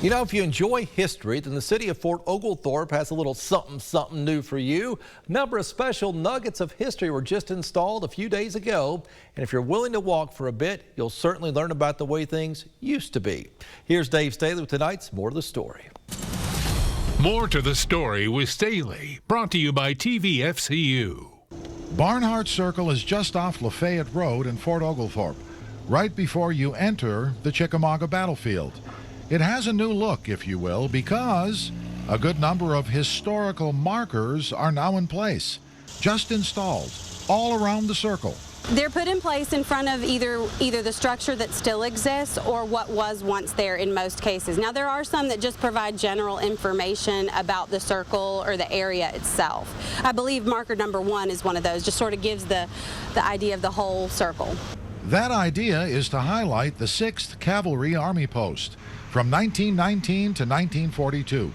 You know, if you enjoy history, then the city of Fort Oglethorpe has a little something new for you. A number of special nuggets of history were just installed a few days ago. And if you're willing to walk for a bit, you'll certainly learn about the way things used to be. Here's Dave Staley with tonight's More to the Story. More to the Story with Staley, brought to you by TVFCU. Barnhart Circle is just off Lafayette Road in Fort Oglethorpe, right before you enter the Chickamauga battlefield. It has a new look, if you will, because a good number of historical markers are now in place, just installed all around the circle. They're put in place in front of either the structure that still exists or what was once there in most cases. Now there are some that just provide general information about the circle or the area itself. I believe marker number 1 is one of those, just sort of gives the idea of the whole circle. That idea is to highlight the 6th Cavalry Army Post from 1919 to 1942,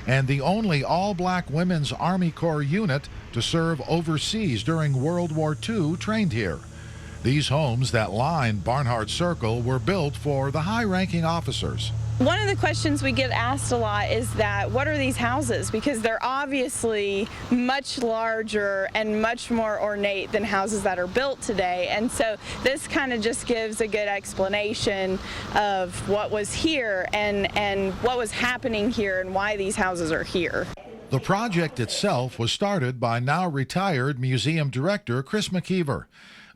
and the only all-black women's Army Corps unit to serve overseas during World War II trained here. These homes that line Barnhart Circle were built for the high-ranking officers. One of the questions we get asked a lot is that, what are these houses? Because they're obviously much larger and much more ornate than houses that are built today. And so this kind of just gives a good explanation of what was here and what was happening here and why these houses are here. The project itself was started by now retired museum director Chris McKeever.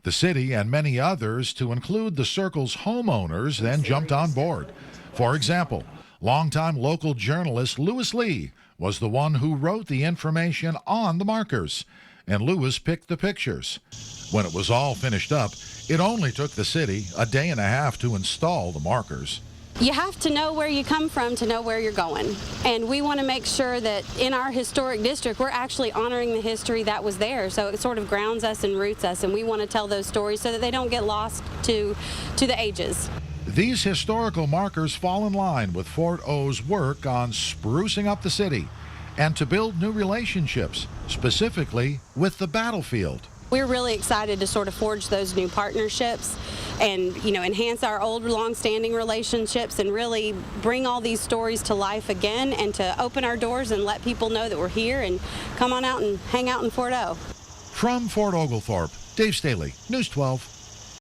The city and many others, to include the circle's homeowners, then jumped on board. For example, longtime local journalist Lewis Lee was the one who wrote the information on the markers, and Lewis picked the pictures. When it was all finished up, it only took the city a day and a half to install the markers. You have to know where you come from to know where you're going. And we want to make sure that in our historic district, we're actually honoring the history that was there. So it sort of grounds us and roots us, and we want to tell those stories so that they don't get lost to the ages. These historical markers fall in line with Fort O's work on sprucing up the city and to build new relationships, specifically with the battlefield. We're really excited to sort of forge those new partnerships and, enhance our old long-standing relationships and really bring all these stories to life again, and to open our doors and let people know that we're here and come on out and hang out in Fort O. From Fort Oglethorpe, Dave Staley, News 12.